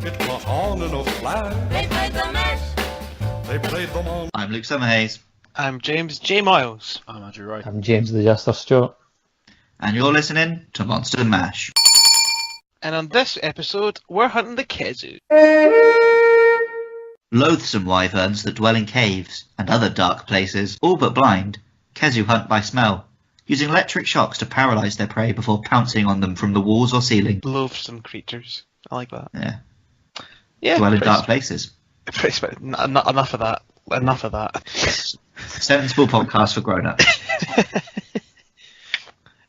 It was on in a flash. They played the mash. They played them on. I'm Luke Summerhays. I'm James J. Miles. I'm Andrew Wright. I'm James the Jester Stewart. And you're listening to Monster Mash. And on this episode, we're hunting the Khezu. Loathsome wyverns that dwell in caves and other dark places, all but blind, Khezu hunt by smell, using electric shocks to paralyse their prey before pouncing on them from the walls or ceiling. Loathsome creatures. I like that. Yeah. Yeah. Dwell in dark places. Enough of that. Enough of that. Sensible podcast for grown-ups.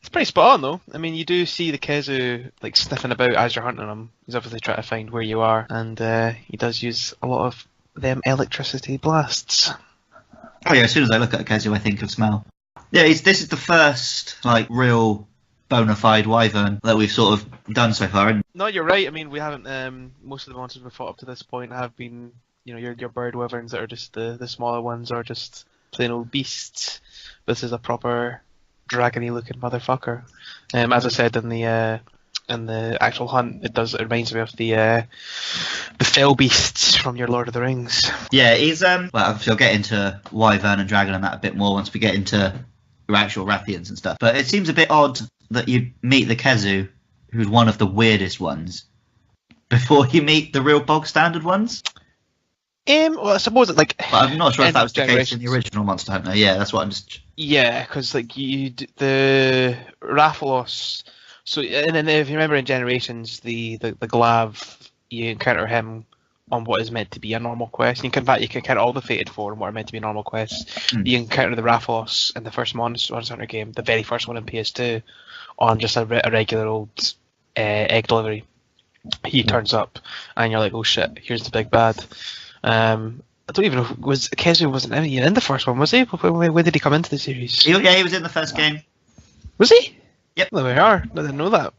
It's pretty spot on though. I mean, you do see the Khezu like sniffing about as you're hunting him. He's obviously trying to find where you are, and he does use a lot of them electricity blasts. Oh yeah, as soon as I look at a Khezu, I think of smell. Yeah, this is the first like real bona fide wyvern that we've sort of done so far. And No, you're right. I mean, we haven't. Most of the monsters we've fought up to this point have been, your bird wyverns that are just the smaller ones, or just plain old beasts. This is a proper dragony looking motherfucker. As I said in the actual hunt, it reminds me of the fell beasts from your Lord of the Rings. yeah, he's well, obviously I'll get into wyvern and dragon and that a bit more once we get into your actual Rathians and stuff. But it seems a bit odd that you meet the Khezu, who's one of the weirdest ones, before you meet the real bog standard ones. Well, I suppose it like. But I'm not sure if that was the case in Generations. the original Monster Hunter. Yeah, that's what I'm just. Yeah, because like the Rathalos. So, and then if you remember in Generations, the Glav, you encounter him on what is meant to be a normal quest. You can encounter all the Fated Four on what are meant to be normal quests. You encounter the Rathalos in the first Monster Hunter game, the very first one in PS2, on just a regular old egg delivery. He turns up, and you're like, oh shit, here's the big bad. I don't even know if Khezu wasn't even in the first one, was he? When did he come into the series? Yeah, he was in the first game. Was he? Yep. There we are. I didn't know that.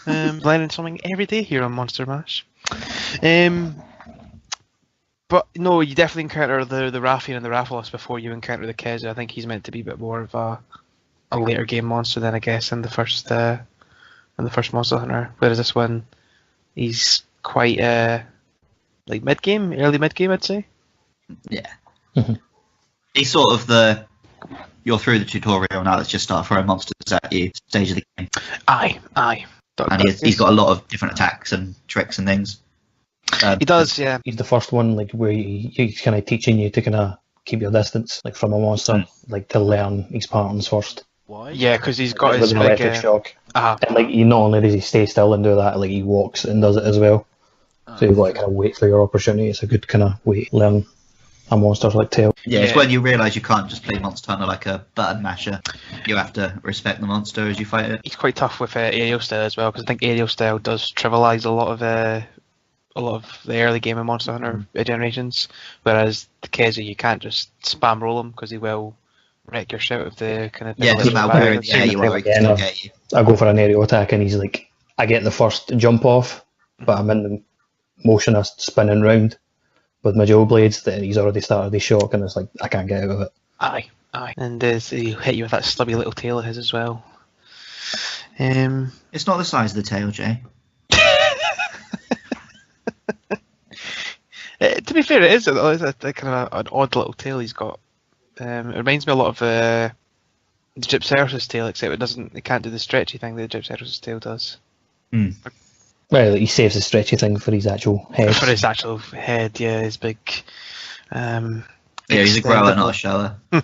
Learning something every day here on Monster Mash. But no, you definitely encounter the Rathian and the Rathalos before you encounter the Khezu. I think he's meant to be a bit more of a later game monster than I guess in the first Monster Hunter. Whereas this one, he's quite like early mid game, I'd say. Yeah. He's sort of you're through the tutorial now, let's just start throwing monsters at you stage of the game. Aye. And he's got a lot of different attacks and tricks and things. He does, yeah. He's the first one like where he's kind of teaching you to kind of keep your distance like from a monster, like to learn his patterns first. Why? Yeah, because he's got With his an big... electric shock. Uh-huh. And like not only does he stay still and do that, like he walks and does it as well. So you've got to kind of wait for your opportunity. It's a good kind of way to learn a monster's like tail. Yeah, it's when you realise you can't just play Monster Hunter like a button masher. You have to respect the monster as you fight it. He's quite tough with aerial style as well, because I think aerial style does trivialise a lot of the early game of Monster Hunter Generations, whereas the Khezu you can't just spam roll him because he will wreck your shit with the kind of... Yeah, it doesn't matter where in the air you are, he can still get you. I go for an aerial attack and he's like, I get the first jump off, but I'm in the motion of spinning round with my jaw blades that he's already started the shock and it's like, I can't get out of it. Aye. And he'll hit you with that stubby little tail of his as well. It's not the size of the tail, Jay. To be fair, it is a kind of an odd little tail he's got. It reminds me a lot of the Gypceros' tail, except it can't do the stretchy thing that the Gypceros' tail does. Well, like, he saves the stretchy thing for his actual head. For his actual head, yeah, his big... Yeah, he's a grower, not a shower. I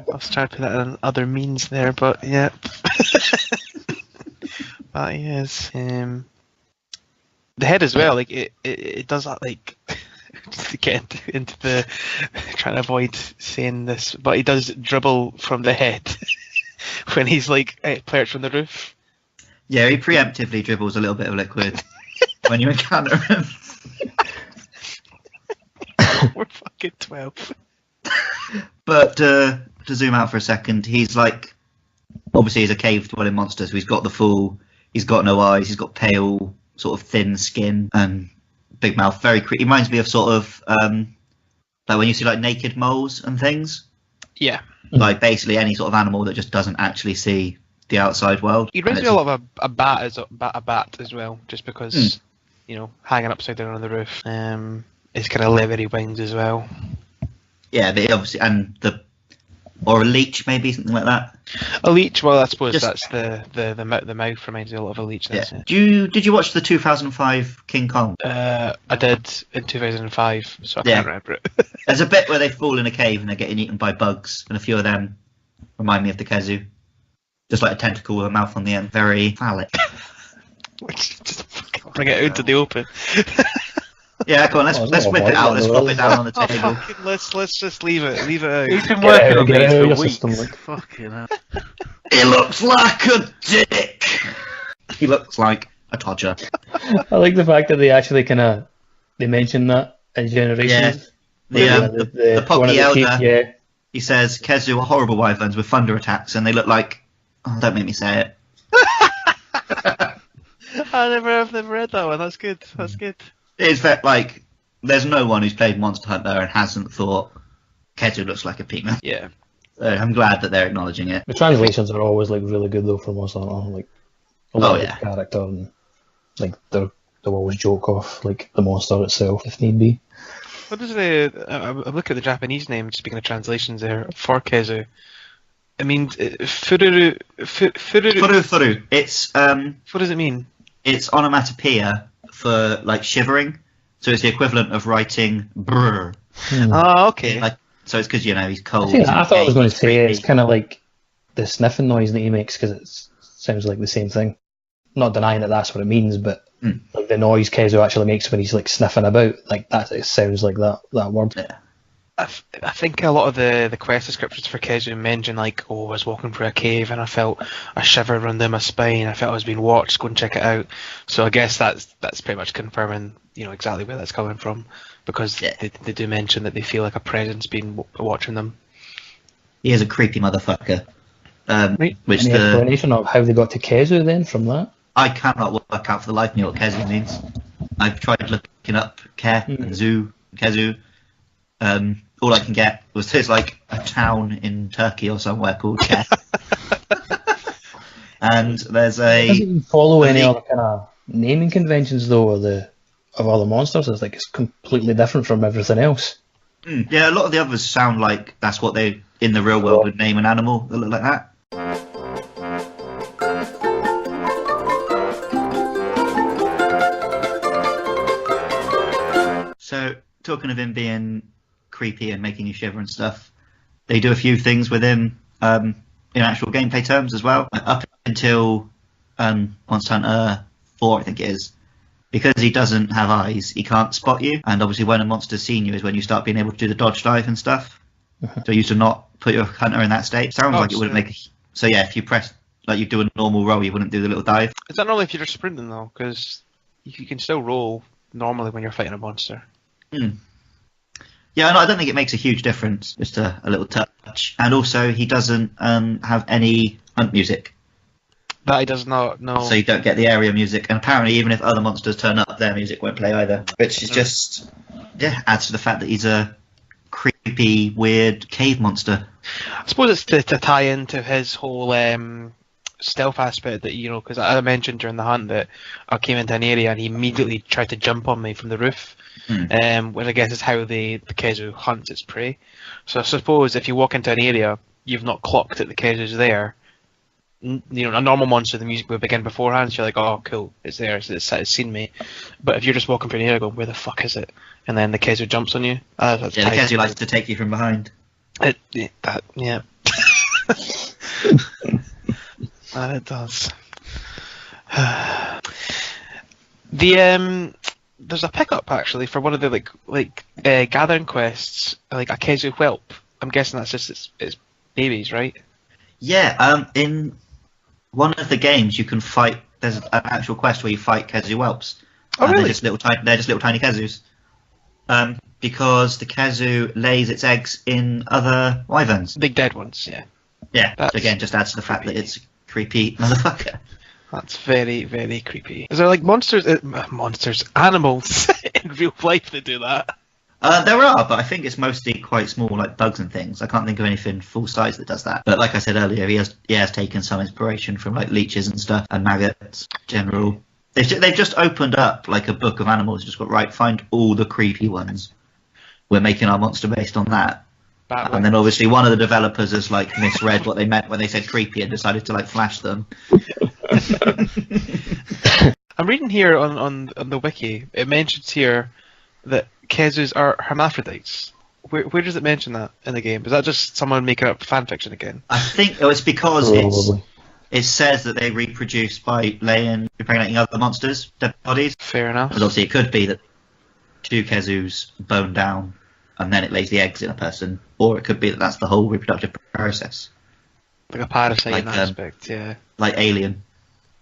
was trying to put that in other means there, but yeah. That he is. The head as well, like it does that, like just to get into the trying to avoid saying this, but he does dribble from the head when he's like perched from the roof. Yeah, he preemptively dribbles a little bit of liquid when you encounter him. We're fucking 12. But to zoom out for a second, he's like, obviously he's a cave dwelling monster, so he's got no eyes, he's got pale, sort of thin skin and big mouth. He reminds me of sort of like when you see like naked moles and things. Yeah. Like basically any sort of animal that just doesn't actually see the outside world. He reminds me a lot of a bat as well, just because hanging upside down on the roof. His kind of leathery wings as well. Yeah, but obviously, or a leech maybe, something like that. A leech, well, I suppose Just- that's the mouth reminds me a lot of a leech. Yeah. That's, Did you watch the 2005 King Kong? I did in 2005, so I Yeah. can't remember it. There's a bit where they fall in a cave and they're getting eaten by bugs, and a few of them remind me of the Khezu. Just like a tentacle with a mouth on the end, very phallic. Just fucking bring it out to the open. Yeah, come on, let's Oh, it's let's not whip a it out. bite, Let's though, flop is it it? down on the Oh, table. fucking, let's just leave it out. He's been Get working out, on get these out of for your weeks. system, like. Fucking hell. He looks like a dick. He looks like a todger. I like the fact that they mention that in Generations. The one of Pocky Elder, yeah. he says, Khezu are horrible wyverns with thunder attacks, and they look like... Oh, don't make me say it. I've never read that one. That's good. That's good. It's that, like, there's no one who's played Monster Hunter and hasn't thought Khezu looks like a puma. Yeah. So I'm glad that they're acknowledging it. The translations are always like really good though for Monster Hunter. Like a lot of yeah. the character and like they'll always joke off like the monster itself if need be. What is I'm looking at the Japanese name. Speaking of translations, there for Khezu. I mean, fururu. Furu. It's What does it mean? it's onomatopoeia for like shivering. So it's the equivalent of writing brr. Oh, okay. Like, so it's because he's cold. I thought I was going to say creepy. it's kind of like the sniffing noise that he makes because it sounds like the same thing. Not denying that that's what it means, but like the noise Khezu actually makes when he's like sniffing about, like that, it sounds like that word. Yeah. I think a lot of the quest descriptions for Khezu mention like, I was walking through a cave and I felt a shiver run down my spine. I felt I was being watched. Go and check it out. So I guess that's pretty much confirming, exactly where that's coming from, because they do mention that they feel like a presence being watching them. He is a creepy motherfucker. Right. Which Any explanation of how they got to Khezu then from that? I cannot work out for the life of me what Khezu means. I've tried looking up Ke and Zu, Khezu. All I can get was there's like a town in Turkey or somewhere called Ke. And there's Doesn't a... even follow any other kind of naming conventions though, of other monsters. It's like it's completely different from everything else. Yeah, a lot of the others sound like that's what they, in the real world, would name an animal that look like that. So, talking of him being creepy and making you shiver and stuff, they do a few things with him in actual gameplay terms as well. Up until Monster Hunter 4, I think it is, because he doesn't have eyes, he can't spot you. And obviously when a monster's seen you is when you start being able to do the dodge dive and stuff. So you used to not put your hunter in that state. Sounds like it wouldn't make... So yeah, if you press, like you do a normal roll, you wouldn't do the little dive. Is that normally if you're just sprinting though? Because you can still roll normally when you're fighting a monster. Yeah, no, I don't think it makes a huge difference. Just a little touch. And also, he doesn't have any hunt music. That he does not, no. So you don't get the area music. And apparently, even if other monsters turn up, their music won't play either. Which is just, adds to the fact that he's a creepy, weird cave monster. I suppose it's to tie into his whole stealth aspect that, because I mentioned during the hunt that I came into an area and he immediately tried to jump on me from the roof. Which I guess is how the Khezu hunts its prey. So I suppose if you walk into an area, you've not clocked that the Khezu's there. A normal monster, the music would begin beforehand, so you're like, oh cool, it's there, it's seen me. But if you're just walking through an area going, where the fuck is it? And then the Khezu jumps on you. The Khezu likes to take you from behind. It does. There's a pickup actually for one of the gathering quests, like a Khezu whelp. I'm guessing that's just its babies, right? Yeah, in one of the games you can fight. There's an actual quest where you fight Khezu whelps. Oh, really? They're just little tiny Khezus. Because the Khezu lays its eggs in other wyverns. Big dead ones, yeah. Yeah. That's So again, just adds to the fact that it's a creepy motherfucker. That's very, very creepy. Is there like animals in real life that do that? There are, but I think it's mostly quite small, like bugs and things. I can't think of anything full size that does that. But like I said earlier, he has taken some inspiration from like leeches and stuff and maggots, general They've just opened up like a book of animals. Just got right. Find all the creepy ones. We're making our monster based on that. And then obviously one of the developers has like misread what they meant when they said creepy and decided to like flash them. I'm reading here on the wiki. It mentions here that Khezus are hermaphrodites. Where does it mention that in the game? Is that just someone making up fan fiction again? I think it's because it says that they reproduce by impregnating other monsters, dead bodies. Fair enough. Because obviously it could be that two Khezus bone down and then it lays the eggs in a person, or it could be that that's the whole reproductive process. Like a parasite Like, in that aspect, yeah. Like Alien.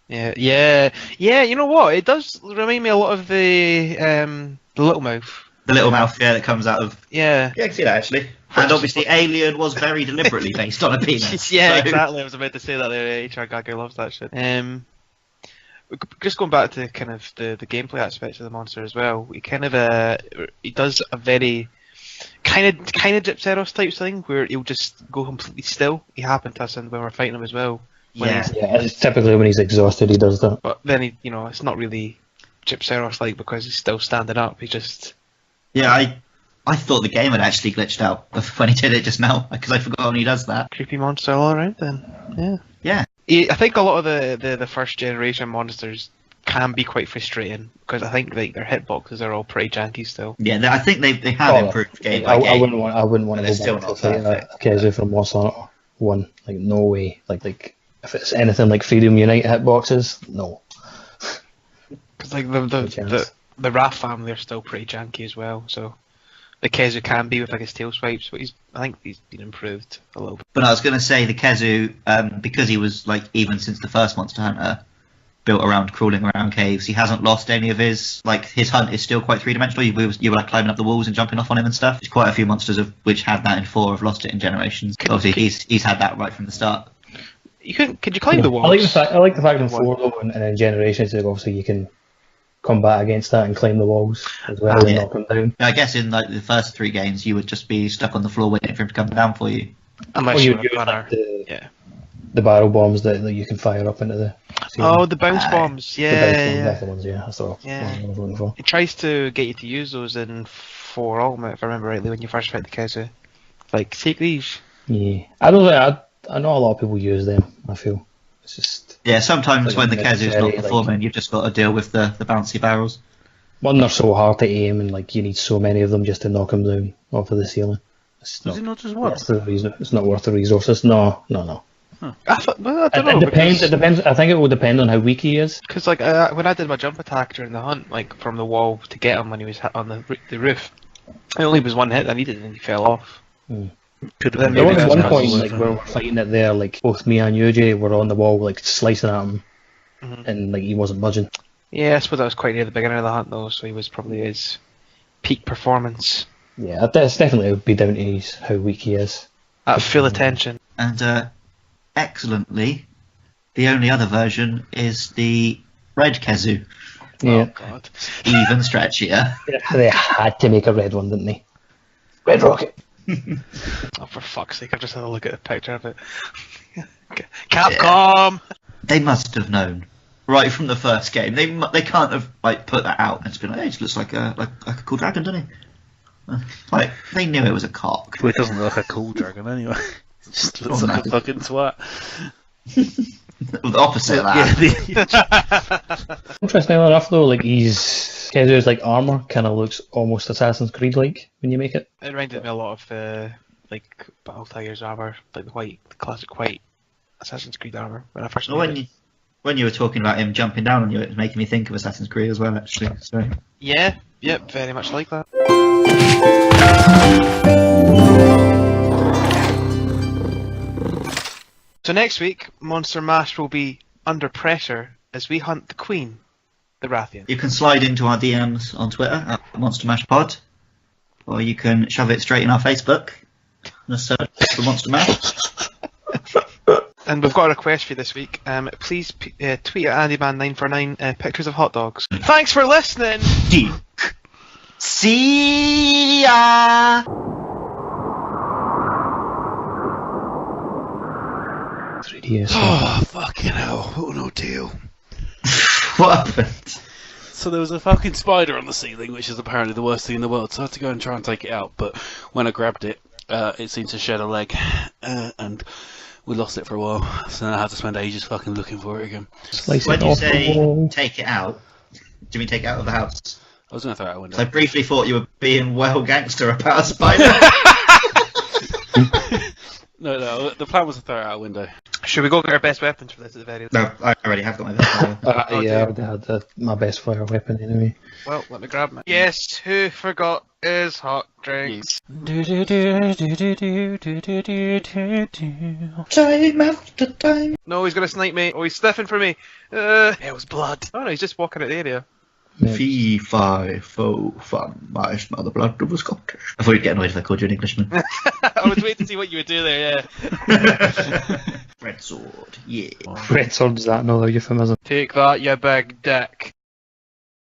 Yeah. You know what? It does remind me a lot of the Little Mouth. The little mouth, that comes out of... Yeah. Yeah, I can see that, actually. And obviously Alien was very deliberately based on a penis. Yeah, so... exactly. I was about to say that there. HR Gagger loves that shit. Just going back to kind of the gameplay aspects of the monster as well, he kind of he does a very kind of Gypseros type thing where he'll just go completely still. He happened to us when we're fighting him as well. Yeah, it's typically when he's exhausted he does that. But then it's not really Gypseros like because he's still standing up. He just Yeah, I thought the game had actually glitched out when he did it just now because I forgot when he does that. creepy monster all around then. Yeah. I think a lot of the first generation monsters can be quite frustrating because I think like their hitboxes are all pretty janky still. Yeah, I think they have improved game by game. I wouldn't want to they're go still back not to fight perfect. Khezu from Monster Hunter 1. Like, no way. Like if it's anything like Freedom Unite hitboxes, no. Because like the Raph family are still pretty janky as well. So the Khezu can be with like his tail swipes, but I think he's been improved a little bit. But I was going to say the Khezu, because he was like even since the first Monster Hunter, built around crawling around caves. He hasn't lost any of his hunt is still quite 3-dimensional. You were like climbing up the walls and jumping off on him and stuff. There's quite a few monsters which had that in 4 have lost it in Generations. Obviously he's had that right from the start. Could you climb the walls? I like the fact in 4 though, and in Generations, like, obviously you can combat against that and climb the walls as well and knock them down. I guess in like the first 3 games you would just be stuck on the floor waiting for him to come down for you. Unless you you're a use gunner. like the barrel bombs that you can fire up into the ceiling. Oh, the bounce bombs. That's the ones, that's the one I was looking for. It tries to get you to use those in 4 Ultimate, if I remember rightly, when you first fight the Khezu. Like, take these. Yeah. I know a lot of people use them, I feel. It's just... Yeah, sometimes like when the Khezu's not performing, like, you've just got to deal with the bouncy barrels. One, they're so hard to aim, and like you need so many of them just to knock them down off of the ceiling. It's Is it not just one? It's not worth the resources. No. I don't know. It depends. It depends. I think it will depend on how weak he is. Because like when I did my jump attack during the hunt, like from the wall to get him when he was on the roof, it only was 1 hit I needed and he fell off. Could Then There maybe was that's one how point it like where we were fighting it there, like both me and Yuji were on the wall, like slicing at him, and like he wasn't budging. Yeah, I suppose that was quite near the beginning of the hunt though, so he was probably his peak performance. Yeah, it's definitely would be down to how weak he is. At full attention. And excellently, the only other version is the red Khezu. Yeah, Oh god. Even stretchier. they had to make a red one, didn't they? Red Rocket. Oh, for fuck's sake, I've just had a look at a picture of it. Capcom! They must have known right from the first game. They can't have like put that out and it's been like, hey, it just looks like a cool dragon, doesn't he? Like they knew it was a cock. Well, it doesn't look like a cool dragon anyway. It just looks like a fucking twat. Well, the opposite of that. Interestingly enough, though, like Khezu's like armor kind of looks almost Assassin's Creed like when you make it. It reminded me a lot of the like Battle Tiger's armor, like the classic white Assassin's Creed armor when I first made it. When you were talking about him jumping down on you, it was making me think of Assassin's Creed as well, actually. So Yeah, yep, very much like that. So next week, Monster Mash will be under pressure as we hunt the Queen, the Rathian. you can slide into our DMs on Twitter at Monster Mash Pod, or you can shove it straight in our Facebook. Just search for Monster Mash. And we've got a request for you this week. Please tweet at AndyMan949 pictures of hot dogs. Thanks for listening! See ya! 3DS. Oh, fucking hell. Oh, no deal. What happened? So there was a fucking spider on the ceiling, which is apparently the worst thing in the world. So I had to go and try and take it out. But when I grabbed it, it seemed to shed a leg, and we lost it for a while. So then I had to spend ages fucking looking for it again. Slice When it you off say the wall. take it out, do you mean take it out of the house? I was going to throw it out a window. I briefly thought you were being well gangster about a spider. No, the plan was to throw it out a window. Should we go get our best weapons for this at the very least? No, I already have got my best. Oh, Yeah, I dear. already had my best fire weapon anyway. Well, let me grab mine. Yes, who forgot his hot drinks? Time after time. No, he's gonna snipe me. Oh, he's sniffing for me. It was blood. Oh no, he's just walking out the area. Yeah. Fee, fi, fo, fum. I smell the blood of a Scottish. I thought you'd get annoyed if I called you an Englishman. I was waiting to see what you would do there, yeah. Red sword, yeah. Red sword, is that another euphemism? Take that, you big dick.